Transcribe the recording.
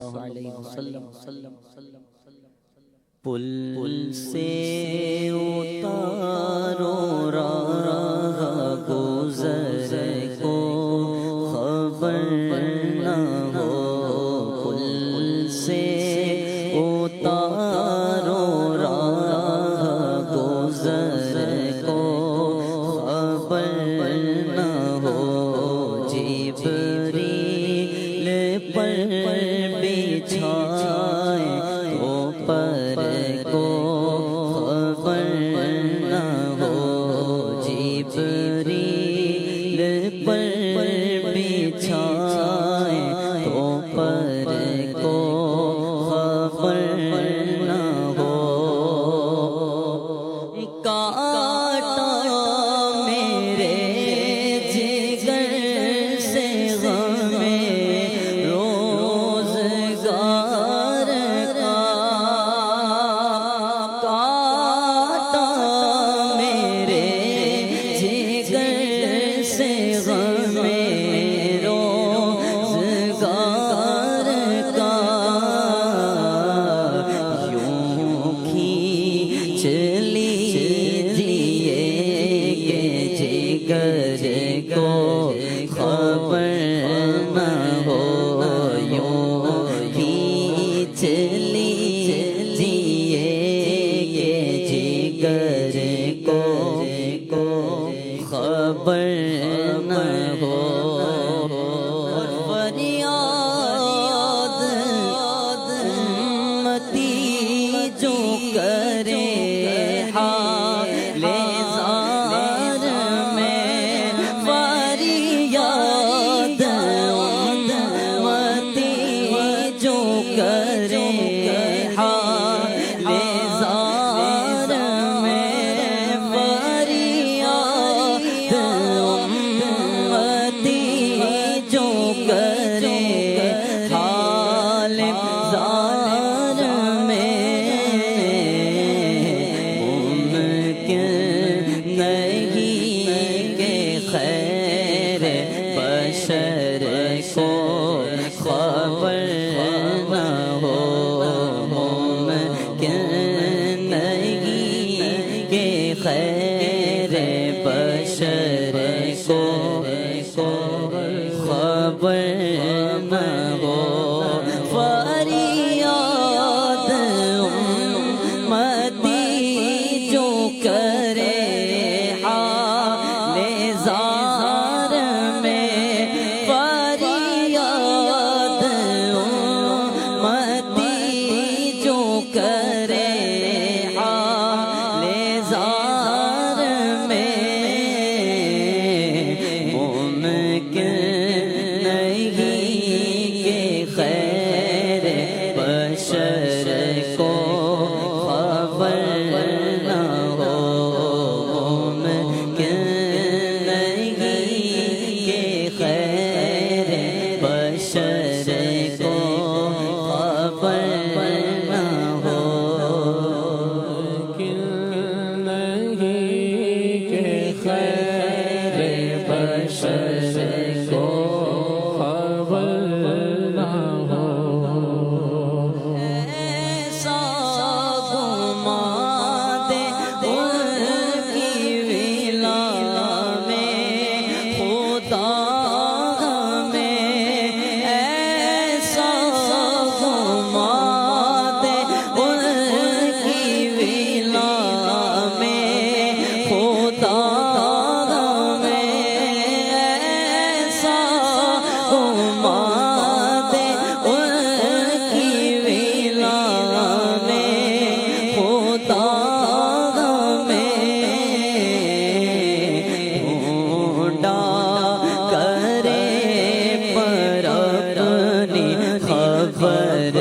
علیہ وسلم پل سے اتارو راہ گزر کو خبر نہ ہو، پل سے اتارو راہ گزر کو خبر نہ ہو، جبریل پر بچھائے تو پر کو خبر نہ ہو، جبریل پر بچھائے تو پر کو خبر نہ ہو، کاٹا میرے جگر سے غم خبر نہ ہو، فریاد امتی جو کرے حال زار میں، فریاد امتی جو کرے حال زار میں، بشر کو خبر نہ ہو، ممکن نہیں کہ خیر بشر کو خبر نہ ہو، فریاد امتی جو کرے کرے پر اپنی خبر